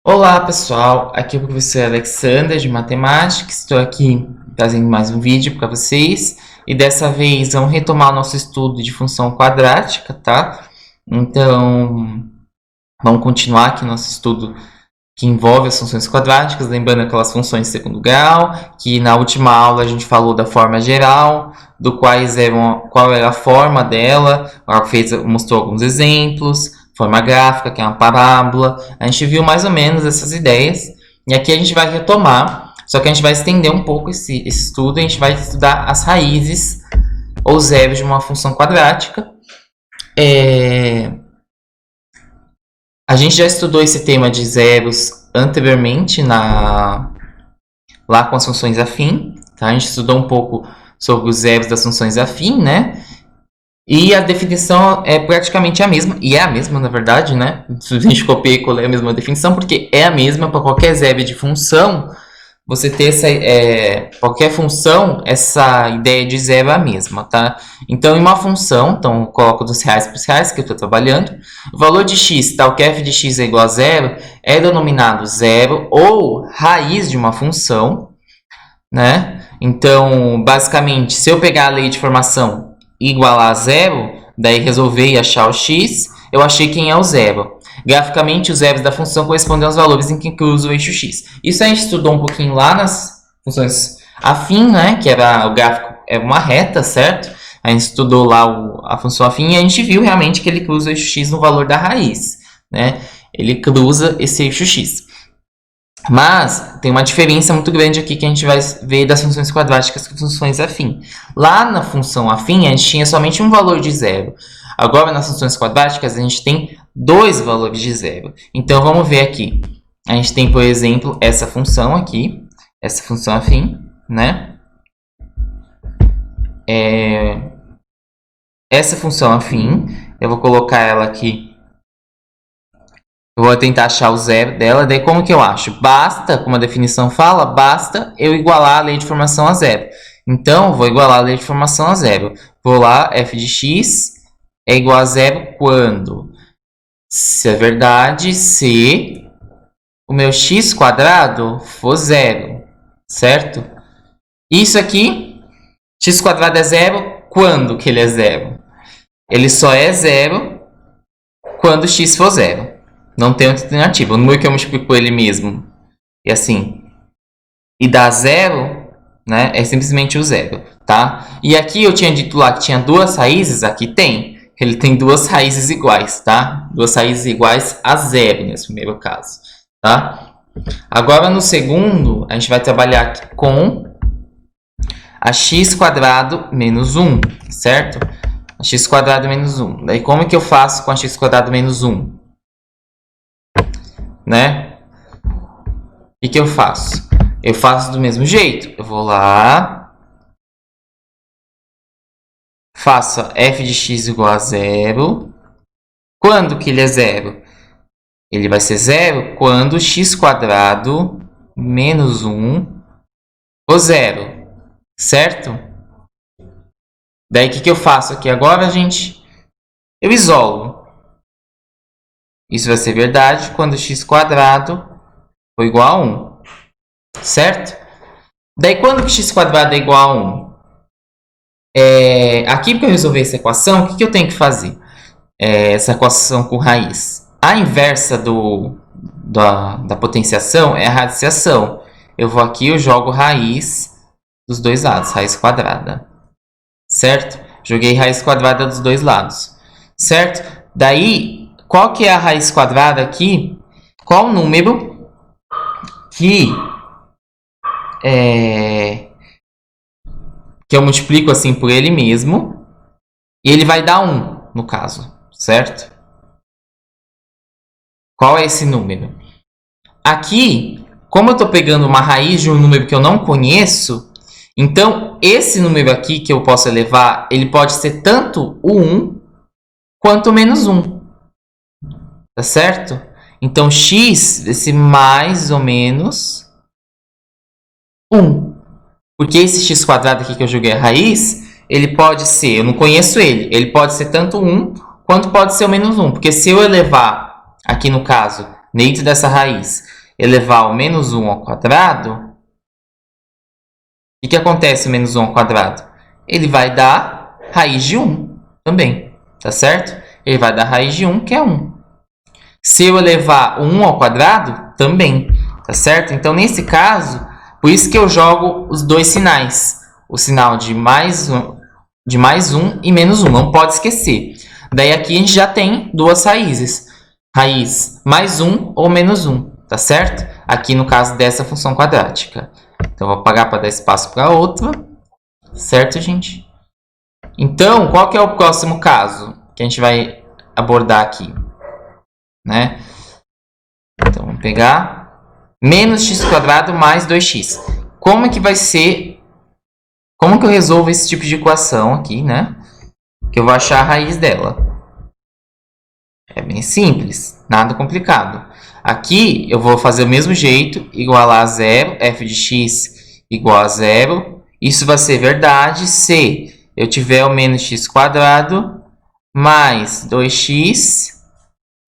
Olá pessoal, aqui é o professor Alexander de Matemática, estou aqui trazendo mais um vídeo para vocês e dessa vez vamos retomar o nosso estudo de função quadrática, tá? Então, vamos continuar aqui nosso estudo que envolve as funções quadráticas, lembrando aquelas funções de segundo grau, que na última aula a gente falou da forma geral, qual era a forma dela, mostrou alguns exemplos, forma gráfica, que é uma parábola. A gente viu mais ou menos essas ideias. E aqui a gente vai retomar, só que a gente vai estender um pouco esse estudo. A gente vai estudar as raízes ou zeros de uma função quadrática. A gente já estudou esse tema de zeros anteriormente lá com as funções afim. Tá? A gente estudou um pouco sobre os zeros das funções afim, né? E a definição é praticamente a mesma, e é a mesma na verdade, né? Se a gente copiar e colar a mesma definição, porque é a mesma para qualquer zero de função, você ter qualquer função, essa ideia de zero é a mesma, tá? Então, em uma função, então eu coloco dos reais para os reais, que eu estou trabalhando, o valor de x, tal que f de x é igual a zero, é denominado zero ou raiz de uma função, né? Então, basicamente, se eu pegar a lei de formação igualar a zero, daí resolver e achar o x, eu achei quem é o zero. Graficamente, os zeros da função correspondem aos valores em que cruza o eixo x. Isso a gente estudou um pouquinho lá nas funções afim, né? Que era o gráfico é uma reta, certo? A gente estudou lá a função afim e a gente viu realmente que ele cruza o eixo x no valor da raiz, né? Ele cruza esse eixo x. Mas tem uma diferença muito grande aqui que a gente vai ver das funções quadráticas com funções afim. Lá na função afim, a gente tinha somente um valor de zero. Agora, nas funções quadráticas, a gente tem dois valores de zero. Então, vamos ver aqui. A gente tem, por exemplo, essa função aqui, essa função afim, né? Essa função afim, eu vou colocar ela aqui. Eu vou tentar achar o zero dela, daí como que eu acho? Basta, como a definição fala, basta eu igualar a lei de formação a zero. Então, vou igualar a lei de formação a zero. Vou lá, f de x é igual a zero quando? Se é verdade, se o meu x quadrado for zero, certo? Isso aqui, x quadrado é zero, quando que ele é zero? Ele só é zero quando x for zero. Não tem outra alternativa. O número que eu multiplico por ele mesmo e assim, e dá zero, né? É simplesmente o zero, tá? E aqui eu tinha dito lá que tinha duas raízes, aqui tem. Ele tem duas raízes iguais, tá? Duas raízes iguais a zero nesse primeiro caso, tá? Agora no segundo, a gente vai trabalhar aqui com a x quadrado menos 1, certo? A x quadrado menos 1. Daí como que eu faço com a x quadrado menos 1? Né? O que eu faço? Eu faço do mesmo jeito. Eu vou lá, faço f de x igual a zero. Quando que ele é zero? Ele vai ser zero quando x quadrado menos 1 for zero, certo? Daí o que eu faço aqui agora, gente? Eu isolo. Isso vai ser verdade quando x quadrado for igual a 1, certo? Daí, quando que x quadrado é igual a 1? Aqui, para eu resolver essa equação, o que eu tenho que fazer? Essa equação com raiz. A inversa da potenciação é a radiciação. Eu vou aqui, eu jogo raiz dos dois lados, raiz quadrada, certo? Joguei raiz quadrada dos dois lados, certo? Daí, qual que é a raiz quadrada aqui? Qual o número que eu multiplico assim por ele mesmo e ele vai dar 1, no caso, certo? Qual é esse número? Aqui, como eu estou pegando uma raiz de um número que eu não conheço, então esse número aqui que eu posso elevar, ele pode ser tanto o 1 quanto o menos 1. Tá certo? Então, x, esse mais ou menos 1. Porque esse x quadrado aqui que eu joguei a raiz, ele pode ser, eu não conheço ele pode ser tanto 1 quanto pode ser o menos 1. Porque se eu elevar, aqui no caso, dentro dessa raiz, elevar o menos 1 ao quadrado, o que acontece o menos 1 ao quadrado? Ele vai dar raiz de 1 também, tá certo? Ele vai dar raiz de 1, que é 1. Se eu elevar o 1 ao quadrado, também, tá certo? Então, nesse caso, por isso que eu jogo os dois sinais. O sinal de mais 1 e menos 1, não pode esquecer. Daí aqui a gente já tem duas raízes. Raiz mais 1 ou menos 1, tá certo? Aqui no caso dessa função quadrática. Então, vou apagar para dar espaço para outra. Certo, gente? Então, qual que é o próximo caso que a gente vai abordar aqui? Né? Então, vamos pegar menos x² mais 2x. Como é que vai ser? Como que eu resolvo esse tipo de equação aqui, né? Que eu vou achar a raiz dela. É bem simples, nada complicado. Aqui eu vou fazer o mesmo jeito, igualar a zero, f de x igual a zero. Isso vai ser verdade se eu tiver o menos x² mais 2x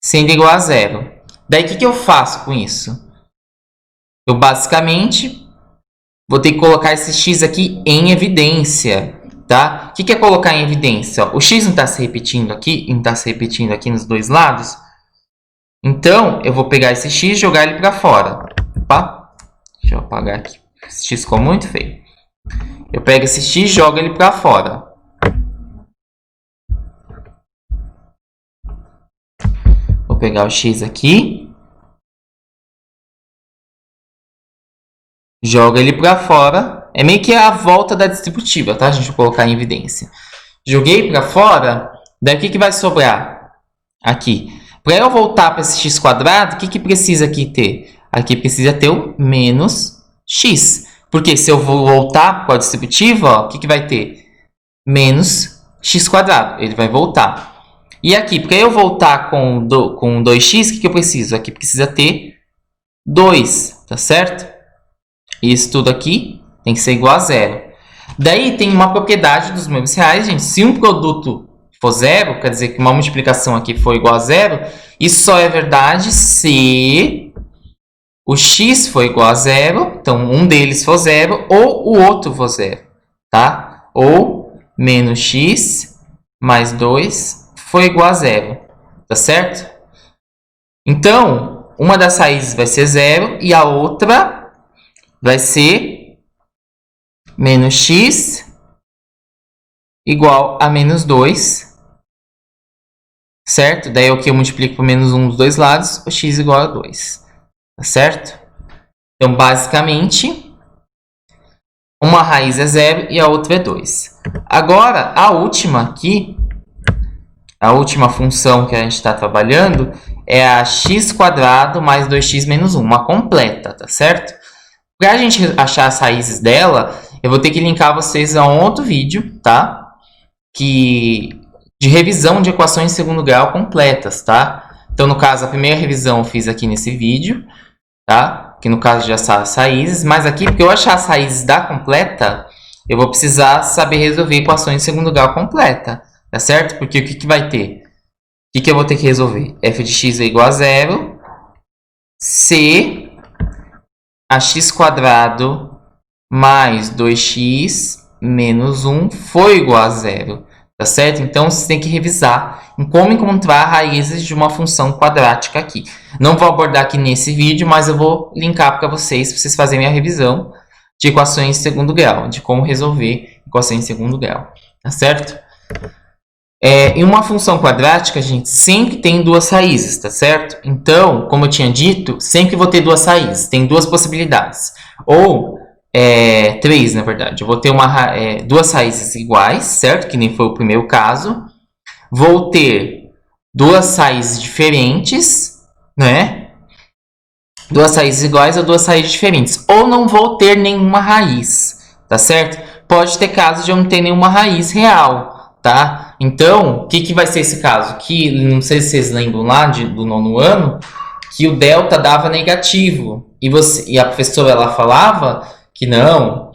sendo igual a zero. Daí, o que eu faço com isso? Eu, basicamente, vou ter que colocar esse x aqui em evidência, tá? O que é colocar em evidência? Ó, o x não está se repetindo aqui, não está se repetindo aqui nos dois lados. Então, eu vou pegar esse x e jogar ele para fora. Opa, deixa eu apagar aqui. Esse x ficou muito feio. Eu pego esse x e jogo ele para fora. Vou pegar o x aqui. Joga ele para fora. É meio que a volta da distributiva, tá? A gente vai colocar em evidência. Joguei para fora. Daí o que vai sobrar? Aqui. Para eu voltar para esse x², o que precisa aqui ter? Aqui precisa ter o menos x. Porque se eu vou voltar para a distributiva, ó, o que vai ter? Menos x². Ele vai voltar. E aqui, para eu voltar com 2x, o que eu preciso? Aqui precisa ter 2, tá certo? Isso tudo aqui tem que ser igual a zero. Daí tem uma propriedade dos números reais, gente. Se um produto for zero, quer dizer que uma multiplicação aqui for igual a zero, isso só é verdade se o x for igual a zero, então um deles for zero, ou o outro for zero, tá? Ou menos x mais 2 for igual a zero, tá certo? Então, uma das raízes vai ser zero e a outra vai ser menos x igual a menos 2, certo? Daí o que eu multiplico por menos 1 dos dois lados, o x igual a 2, tá certo? Então, basicamente, uma raiz é 0 e a outra é 2. Agora, a última aqui, a última função que a gente está trabalhando é a x² mais 2x menos 1, uma completa, tá certo? Para a gente achar as raízes dela, eu vou ter que linkar vocês a um outro vídeo, tá? De revisão de equações de segundo grau completas, tá? Então, no caso, a primeira revisão eu fiz aqui nesse vídeo, tá? Que no caso de achar as raízes, mas aqui, porque eu achar as raízes da completa, eu vou precisar saber resolver equações de segundo grau completa, tá certo? Porque o que vai ter? O que eu vou ter que resolver? F de x é igual a zero se a x² mais 2x menos 1 for igual a zero, tá certo? Então, você tem que revisar em como encontrar raízes de uma função quadrática aqui. Não vou abordar aqui nesse vídeo, mas eu vou linkar para vocês fazerem a revisão de equações de segundo grau, de como resolver equações de segundo grau, tá certo? Em uma função quadrática, a gente sempre tem duas raízes, tá certo? Então, como eu tinha dito, sempre vou ter duas raízes, tem duas possibilidades. Ou, três, na verdade. Eu vou ter duas raízes iguais, certo? Que nem foi o primeiro caso. Vou ter duas raízes diferentes, né? Duas raízes iguais ou duas raízes diferentes. Ou não vou ter nenhuma raiz, tá certo? Pode ter casos de eu não ter nenhuma raiz real, tá? Então, o que vai ser esse caso? Que, não sei se vocês lembram lá do nono ano, que o delta dava negativo. E a professora ela falava que não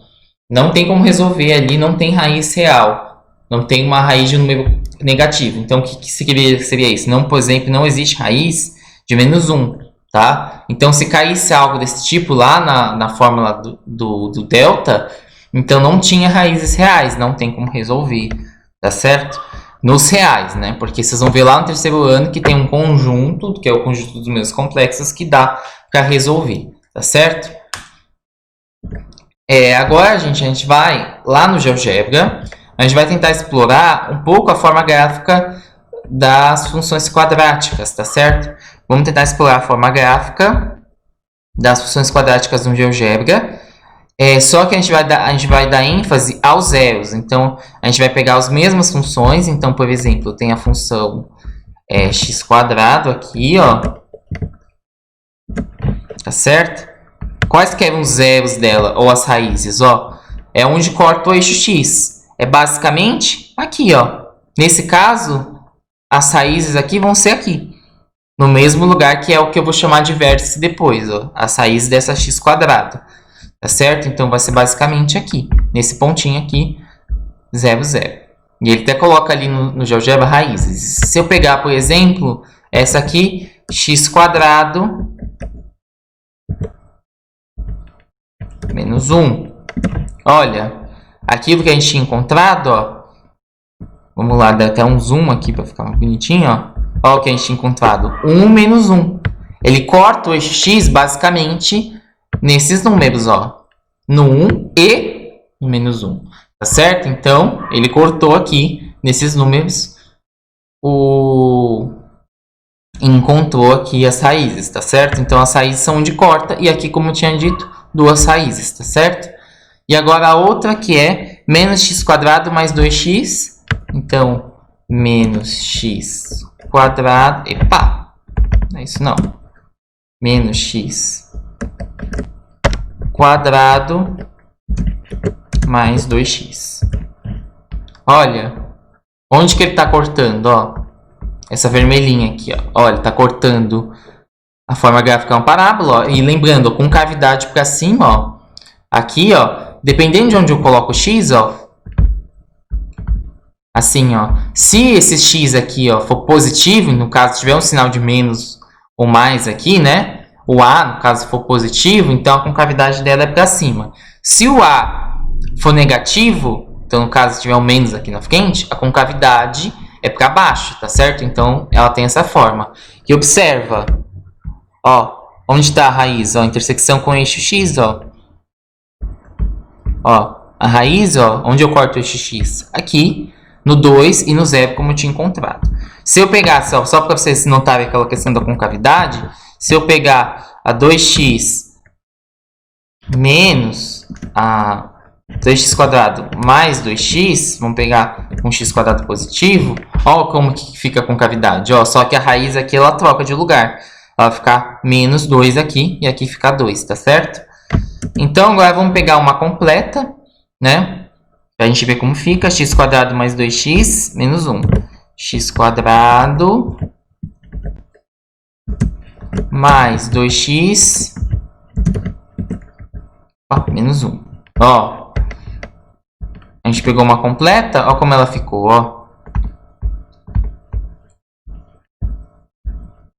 tem como resolver ali, não tem raiz real. Não tem uma raiz de número negativo. Então, o que seria isso? Não, por exemplo, não existe raiz de menos 1. tá? Então, se caísse algo desse tipo lá na fórmula do delta, então não tinha raízes reais, não tem como resolver, tá certo? Nos reais, né? Porque vocês vão ver lá no terceiro ano que tem um conjunto, que é o conjunto dos meios complexos, que dá para resolver, tá certo? Agora, a gente vai lá no GeoGebra, a gente vai tentar explorar um pouco a forma gráfica das funções quadráticas, tá certo? Vamos tentar explorar a forma gráfica das funções quadráticas no GeoGebra. Só que a gente vai dar ênfase aos zeros. Então, a gente vai pegar as mesmas funções. Então, por exemplo, tem a função x quadrado aqui, ó. Tá certo? Quais que eram os zeros dela, ou as raízes, ó? É onde corta o eixo x. É basicamente aqui, ó. Nesse caso, as raízes aqui vão ser aqui. No mesmo lugar que é o que eu vou chamar de vértice depois, ó. As raízes dessa x quadrado. Tá certo? Então, vai ser basicamente aqui. Nesse pontinho aqui, 0, 0. E ele até coloca ali no GeoGebra raízes. Se eu pegar, por exemplo, essa aqui, x quadrado menos 1. Olha, aquilo que a gente tinha encontrado, ó. Vamos lá, dar até um zoom aqui para ficar mais bonitinho, ó. Olha o que a gente tinha encontrado. 1 menos 1. Ele corta o eixo x basicamente nesses números, ó. No 1 e no menos 1. Tá certo? Então, ele cortou aqui nesses números encontrou aqui as raízes, tá certo? Então, as raízes são onde corta. E aqui, como eu tinha dito, duas raízes, tá certo? E agora a outra que é menos x quadrado mais 2x. Então, menos x quadrado... Epa! Não é isso não. Menos x quadrado mais 2x. Olha, onde que ele está cortando, ó? Essa vermelhinha aqui, ó. Olha, ele está cortando a forma gráfica é uma parábola, ó. E lembrando, ó, com cavidade para cima, ó. Aqui, ó, dependendo de onde eu coloco o x, ó. Assim, ó. Se esse x aqui, ó, for positivo, no caso tiver um sinal de menos ou mais aqui, né? O A, no caso, for positivo, então a concavidade dela é para cima. Se o A for negativo, então no caso tiver um menos aqui na frente, a concavidade é para baixo, tá certo? Então ela tem essa forma. E observa, ó, onde está a raiz? Ó, intersecção com o eixo x, ó. Ó, a raiz, ó, onde eu corto o eixo x? Aqui, no 2 e no 0, como eu tinha encontrado. Se eu pegar, só para vocês notarem aquela questão da concavidade, se eu pegar a 2x menos a 2x quadrado mais 2x, vamos pegar um x quadrado positivo, ó como que fica a concavidade, ó, só que a raiz aqui ela troca de lugar, ela vai ficar menos 2 aqui e aqui fica 2, tá certo? Então agora vamos pegar uma completa, né, pra gente ver como fica, x quadrado mais 2x menos 1, x quadrado mais 2x menos 1. Ó, a gente pegou uma completa, ó como ela ficou, ó.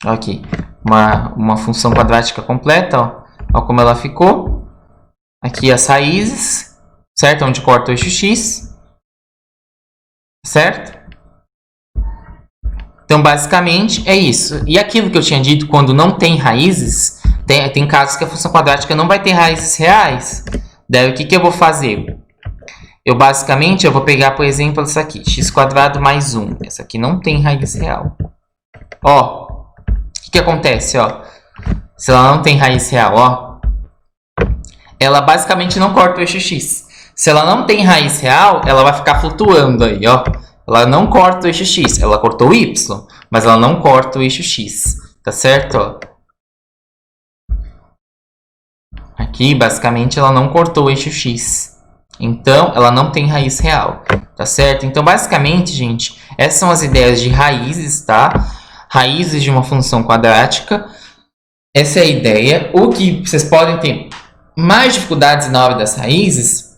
Aqui, uma função quadrática completa, ó como ela ficou. Aqui as raízes, certo? Onde corta o eixo x, certo? Então, basicamente, é isso. E aquilo que eu tinha dito, quando não tem raízes, tem casos que a função quadrática não vai ter raízes reais. Daí, o que eu vou fazer? Eu vou pegar, por exemplo, essa aqui, x quadrado mais 1. Essa aqui não tem raiz real. Ó, o que acontece, ó? Se ela não tem raiz real, ó, ela basicamente não corta o eixo x. Se ela não tem raiz real, ela vai ficar flutuando aí, ó. Ela não corta o eixo x, ela cortou o y, mas ela não corta o eixo x, tá certo? Ó. Aqui, basicamente, ela não cortou o eixo x. Então, ela não tem raiz real, tá certo? Então, basicamente, gente, essas são as ideias de raízes, tá? Raízes de uma função quadrática. Essa é a ideia. O que vocês podem ter mais dificuldades na hora das raízes,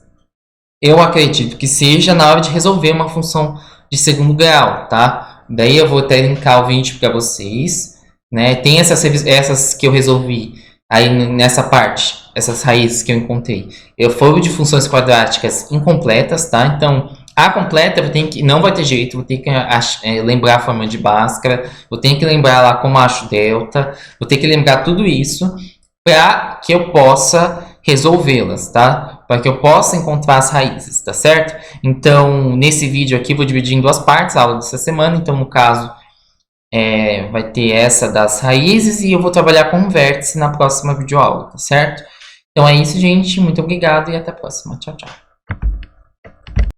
eu acredito que seja na hora de resolver uma função de segundo grau, tá? Daí eu vou até linkar o vídeo para vocês. né? Tem essas que eu resolvi aí nessa parte, essas raízes que eu encontrei. Eu fui de funções quadráticas incompletas, tá? Então, a completa não vai ter jeito, vou ter que lembrar a forma de Bhaskara, vou ter que lembrar lá como acho delta, vou ter que lembrar tudo isso para que eu possa resolvê-las, tá? Para que eu possa encontrar as raízes, tá certo? Então, nesse vídeo aqui, vou dividir em duas partes a aula dessa semana. Então, no caso, vai ter essa das raízes e eu vou trabalhar com um vértice na próxima videoaula, tá certo? Então é isso, gente. Muito obrigado e até a próxima. Tchau, tchau.